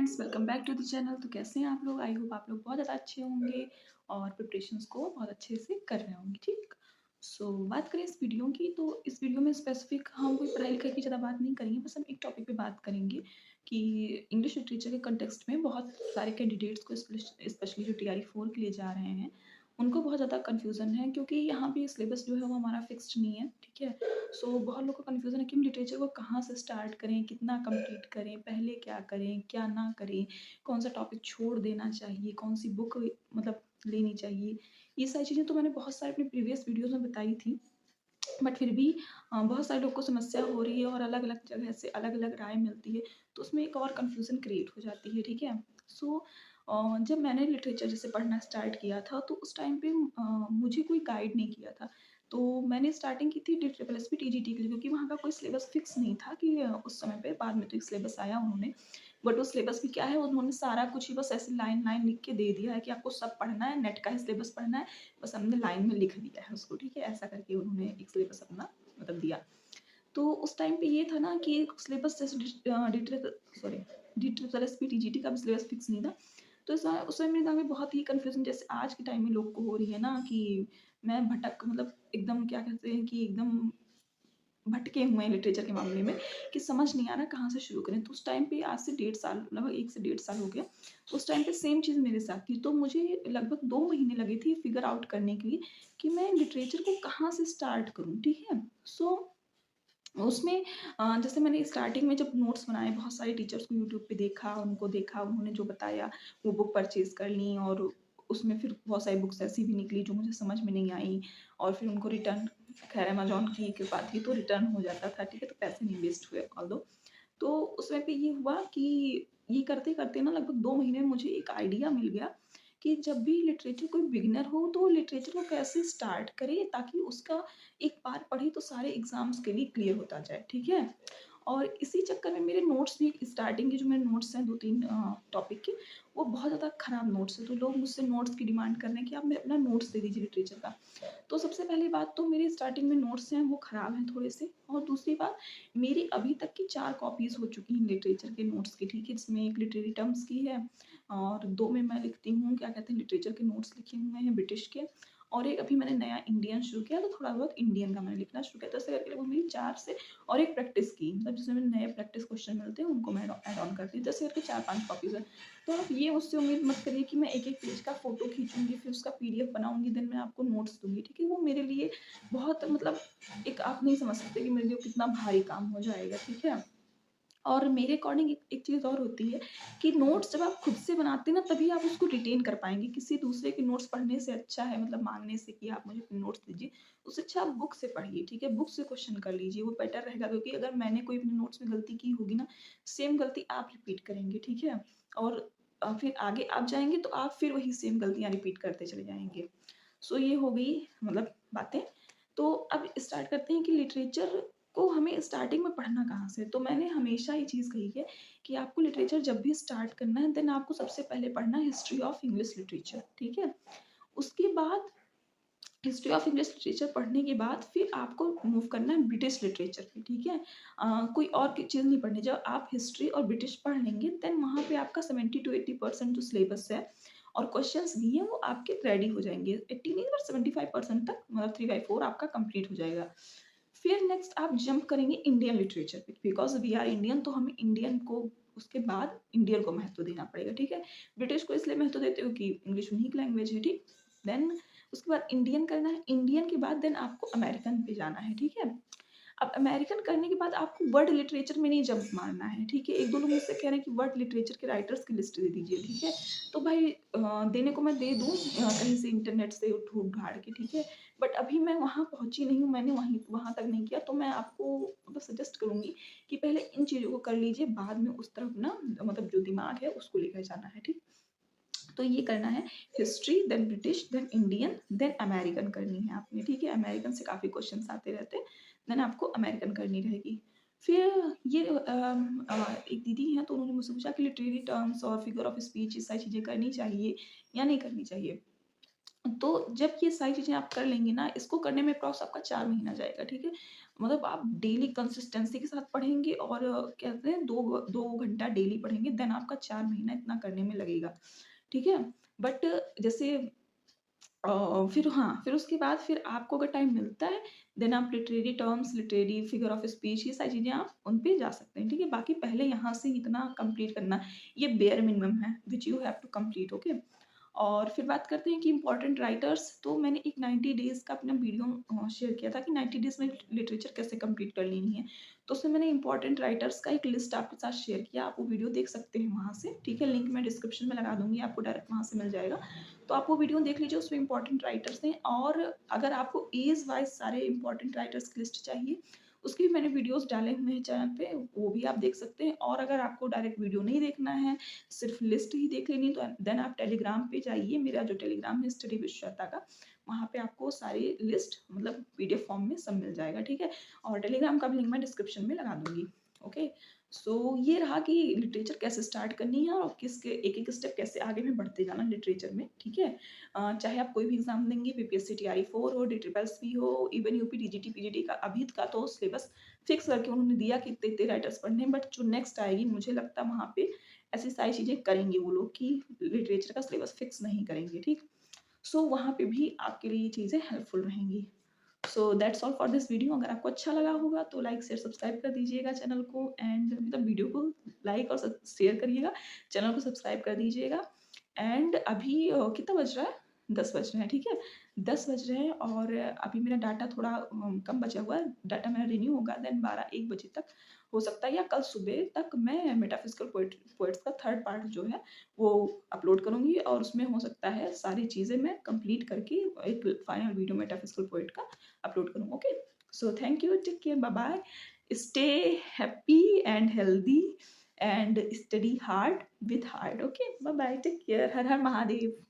Friends, welcome back to the channel. तो कैसे हैं आप लोग? आई होप आप लोग बहुत ज़्यादा अच्छे होंगे और प्रिपरेशंस को बहुत अच्छे से कर रहे होंगे। ठीक। बात करें इस वीडियो की, तो इस वीडियो में स्पेसिफिक हम कोई पढ़ाई लिखाई की ज़्यादा बात नहीं करेंगे। बस हम एक टॉपिक पे बात करेंगे कि इंग्लिश लिटरेचर के कंटेक्स्ट में बहुत सारे कैंडिडेट्स को स्पेशली जो टीआरई 4 के लिए जा रहे हैं, उनको बहुत ज़्यादा कन्फ्यूज़न है, क्योंकि यहाँ पे सिलेबस जो है वो हमारा फिक्स्ड नहीं है। ठीक है। बहुत लोग को कन्फ्यूज़न है कि हम लिटरेचर को कहाँ से स्टार्ट करें, कितना कंप्लीट करें, पहले क्या करें, क्या ना करें, कौन-सा टॉपिक छोड़ देना चाहिए, कौन-सी बुक मतलब लेनी चाहिए। ये सारी चीज़ें तो मैंने बहुत सारे अपने प्रीवियस वीडियोज़ में बताई थी। बट फिर भी बहुत सारे लोग को समस्या हो रही है और अलग-अलग जगह से अलग-अलग राय मिलती है, तो उसमें एक और कन्फ्यूज़न क्रिएट हो जाती है। ठीक है? जब मैंने लिटरेचर जैसे पढ़ना स्टार्ट किया था, तो उस टाइम पे मुझे कोई गाइड नहीं किया था। तो मैंने स्टार्टिंग की थी DSSP टीजीटी के लिए, क्योंकि वहाँ का कोई सिलेबस फिक्स नहीं था कि उस समय पे। बाद में तो एक सिलेबस आया उन्होंने, बट वो सिलेबस भी क्या है, उन्होंने सारा कुछ ही बस ऐसे लाइन-लाइन लिख के दे दिया है कि आपको सब पढ़ना है, नेट का ही सिलेबस पढ़ना है। बस हमने लाइन में लिख दिया है उसको। ठीक है? ऐसा करके उन्होंने एक सिलेबस अपना मतलब दिया। तो उस टाइम पे ये था ना कि सिलेबस जैसे DSSP टीजीटी का भी सिलेबस फिक्स नहीं था। तो उस समय मेरे दिमाग में बहुत ही कन्फ्यूज़न, जैसे आज के टाइम में लोग को हो रही है ना, कि मैं भटक मतलब एकदम क्या कहते हैं कि एकदम भटके हुए हैं लिटरेचर के मामले में, कि समझ नहीं आ रहा कहाँ से शुरू करें। तो उस टाइम पे आज से 1.5 साल, लगभग 1 से 1.5 साल हो गया। उस टाइम पे सेम चीज़ मेरे साथ थी। तो मुझे लगभग 2 महीने लगे थे फिगर आउट करने के लिए कि मैं लिटरेचर को कहाँ से स्टार्ट करूँ। ठीक है? उसमें जैसे मैंने स्टार्टिंग में जब नोट्स बनाए, बहुत सारे टीचर्स को यूट्यूब पे देखा, उन्होंने जो बताया वो बुक परचेज़ कर ली, और उसमें फिर बहुत सारी बुक्स ऐसी भी निकली जो मुझे समझ में नहीं आई, और फिर उनको रिटर्न, खैर अमेज़न की कृपा थी तो रिटर्न हो जाता था। ठीक है? तो पैसे नहीं वेस्ट हुए ऑल्दो। तो उस समय पे ये हुआ कि ये करते-करते ना लगभग 2 महीने में मुझे एक आइडिया मिल गया कि जब भी लिटरेचर कोई बिगिनर हो, तो लिटरेचर को कैसे स्टार्ट करे ताकि उसका एक बार पढ़े तो सारे एग्ज़ाम्स के लिए क्लियर होता जाए। ठीक है? और इसी चक्कर में मेरे नोट्स भी, स्टार्टिंग के जो मेरे नोट्स हैं 2-3 टॉपिक के, वो बहुत ज़्यादा ख़राब नोट्स हैं। तो लोग मुझसे नोट्स की डिमांड कर रहे हैं कि आप मेरे अपना नोट्स दे दीजिए लिटरेचर का। तो सबसे पहली बात तो मेरे स्टार्टिंग में नोट्स हैं वो ख़राब हैं थोड़े-से, और दूसरी बात, मेरी अभी तक की 4 कॉपीज़ हो चुकी हैं लिटरेचर के नोट्स की। ठीक है? जिसमें एक लिटरेरी टर्म्स की है, और 2 में मैं लिखती हूँ क्या कहते हैं, लिटरेचर के नोट्स लिखे हुए हैं ब्रिटिश के, और एक अभी मैंने नया इंडियन शुरू किया, तो थोड़ा बहुत इंडियन का मैंने लिखना शुरू किया। तो ऐसे करके लगभग मेरी 4 से, और एक प्रैक्टिस की, मतलब जिसमें नए प्रैक्टिस क्वेश्चन मिलते हैं उनको मैं ऐड ऑन करती हूँ। तो ऐसे करके 4-5 कॉपीज़ हैं। तो आप ये मुझसे उम्मीद मत करिए कि मैं एक-एक पेज का फ़ोटो खींचूँगी, फिर उसका पीडीएफ बनाऊँगी, देन मैं आपको नोट्स दूँगी। ठीक है? वो मेरे लिए बहुत मतलब, एक आप नहीं समझ सकते कि मेरे लिए कितना भारी काम हो जाएगा। ठीक है? और मेरे अकॉर्डिंग एक एक चीज़ और होती है कि नोट्स जब आप खुद से बनाते हैं ना, तभी आप उसको रिटेन कर पाएँगे। किसी दूसरे के नोट्स पढ़ने से अच्छा है, मतलब माँगने से कि आप मुझे अपने नोट्स दीजिए, उससे अच्छा आप बुक से पढ़िए। ठीक है? बुक से क्वेश्चन कर लीजिए, वो बेटर रहेगा, क्योंकि अगर मैंने कोई अपने नोट्स में गलती की होगी ना, सेम गलती आप रिपीट करेंगे। ठीक है? और फिर आगे आप जाएँगे तो आप फिर वही सेम गलतियाँ रिपीट करते चले जाएँगे। ये हो गई मतलब बातें। तो अब स्टार्ट करते हैं कि लिटरेचर को हमें स्टार्टिंग में पढ़ना कहाँ से है। तो मैंने हमेशा ये चीज़ कही है कि आपको लिटरेचर जब भी स्टार्ट करना है, देन आपको सबसे पहले पढ़ना है हिस्ट्री ऑफ इंग्लिश लिटरेचर। ठीक है? उसके बाद हिस्ट्री ऑफ इंग्लिश लिटरेचर पढ़ने के बाद फिर आपको मूव करना है ब्रिटिश लिटरेचर पे। ठीक है? कोई और चीज़ नहीं पढ़नी। जब आप हिस्ट्री और ब्रिटिश पढ़ लेंगे, देन वहाँ पे आपका 70 टू 80% जो सिलेबस है और क्वेश्चंस भी हैं, वो आपके रेडी हो जाएँगे। 80 नहीं, बट 75% तक, मतलब 3/4 आपका कंप्लीट हो जाएगा। फिर नेक्स्ट आप जंप करेंगे इंडियन लिटरेचर पे, बिकॉज़ वी आर इंडियन, तो हमें इंडियन को, उसके बाद इंडियन को महत्व देना पड़ेगा। ठीक है? ब्रिटिश को इसलिए महत्व देते हो कि इंग्लिश उन्हीं की लैंग्वेज है। ठीक? देन उसके बाद इंडियन करना है, इंडियन के बाद देन आपको अमेरिकन पे जाना है। ठीक है? अब अमेरिकन करने के बाद आपको वर्ल्ड लिटरेचर में नहीं जंप मारना है। ठीक है? 1-2 लोग मुझसे कह रहे हैं कि वर्ल्ड लिटरेचर के राइटर्स की लिस्ट दे दीजिए। ठीक है? तो भाई देने को मैं दे दूँ कहीं से इंटरनेट से ढूँढ-ढाँड़ के। ठीक है? बट अभी मैं वहाँ पहुँची नहीं हूँ, मैंने वहाँ तक नहीं किया, तो मैं आपको मतलब सजेस्ट करूँगी कि पहले इन चीज़ों को कर लीजिए, बाद में उस तरफ ना मतलब जो दिमाग है उसको लेकर जाना है। ठीक? तो ये करना है, history, then British, then Indian, then American करनी है आपने। ठीक है? अमेरिकन से काफ़ी क्वेश्चंस आते रहते हैं, देन आपको अमेरिकन करनी रहेगी। फिर ये एक दीदी हैं, तो उन्होंने मुझसे पूछा कि लिटरेरी टर्म्स और फिगर ऑफ स्पीच, ये सारी चीज़ें करनी चाहिए या नहीं करनी चाहिए? तो जब ये सारी चीज़ें आप कर लेंगे ना, इसको करने में अप्रॉक्स आपका 4 महीना जाएगा। ठीक है? मतलब आप डेली कंसिस्टेंसी के साथ पढ़ेंगे और कहते हैं 2 घंटा डेली पढ़ेंगे, देन आपका 4 महीना इतना करने में लगेगा, ठीक है? बट जैसे फिर हाँ, फिर उसके बाद फिर आपको अगर टाइम मिलता है, देन आप literary terms, literary figure of speech, ये सारी चीज़ें आप उन पे जा सकते हैं, ठीक है? बाकी पहले यहाँ से इतना कंप्लीट करना, ये बेयर मिनिमम है, which you have to complete, okay? और फिर बात करते हैं कि इम्पोर्टेंट राइटर्स, तो मैंने एक 90 डेज़ का अपना वीडियो शेयर किया था कि 90 डेज़ में लिटरेचर कैसे कंप्लीट कर लेनी है। तो उसमें मैंने इम्पोर्टेंट राइटर्स का एक लिस्ट आपके साथ शेयर किया, आप वो वीडियो देख सकते हैं वहाँ से, ठीक है? लिंक मैं डिस्क्रिप्शन में लगा दूँगी, आपको डायरेक्ट वहाँ से मिल जाएगा। तो आप वो वीडियो देख लीजिए, उसमें इम्पोर्टेंट राइटर्स हैं, और अगर आपको एज वाइज़ सारे इम्पोर्टेंट राइटर्स की लिस्ट चाहिए, उसके भी मैंने वीडियोज़ डाले हुए हैं चैनल पे, वो भी आप देख सकते हैं। और अगर आपको डायरेक्ट वीडियो नहीं देखना है, सिर्फ लिस्ट ही देख लेनी है, तो देन आप टेलीग्राम पे जाइए, मेरा जो टेलीग्राम है स्टडी विद श्वेता का, वहाँ पे आपको सारी लिस्ट मतलब पीडीएफ फॉर्म में सब मिल जाएगा, ठीक है? और टेलीग्राम का भी लिंक मैं डिस्क्रिप्शन में लगा दूँगी, ओके? सो ये रहा कि लिटरेचर कैसे स्टार्ट करनी है और किसके एक-एक स्टेप कैसे आगे में बढ़ते जाना लिटरेचर में, ठीक है? चाहे आप कोई भी एग्ज़ाम देंगे, बीपीएससी टीआई 4 हो, डीट्रिपल्स-बी हो, इवन यूपी टीजीटी, पीजीडी का अभी का तो सिलेबस फिक्स करके उन्होंने दिया कि इतने-इतने राइटर्स पढ़ने हैं, बट जो नेक्स्ट आएगी मुझे लगता है वहाँ पे ऐसी सारी चीज़ें करेंगे वो लोग कि लिटरेचर का सिलेबस फिक्स नहीं करेंगे, ठीक? सो वहाँ पे भी आपके लिए ये चीज़ें हेल्पफुल रहेंगी। So that's all for this video. अगर आपको अच्छा लगा होगा तो लाइक, शेयर, सब्सक्राइब कर दीजिएगा चैनल को, एंड मतलब वीडियो को लाइक और शेयर करिएगा, चैनल को सब्सक्राइब कर दीजिएगा। एंड अभी कितना बज रहा है? 10 बज रहे हैं, ठीक है? 10 बज रहे हैं और अभी मेरा डाटा थोड़ा कम बचा हुआ है। डाटा मेरा रिन्यू होगा देन 12-1 बजे तक हो सकता है, या कल सुबह तक मैं मेटाफिज़िकल पोएट्स का 3rd पार्ट जो है वो अपलोड करूँगी, और उसमें हो सकता है सारी चीज़ें मैं कंप्लीट करके एक फाइनल वीडियो मेटाफिज़िकल पोएट का अपलोड करूँ, okay? So thank you, take care, bye bye, stay happy and healthy and study hard with heart, okay? Bye bye, take care, हर हर महादेव।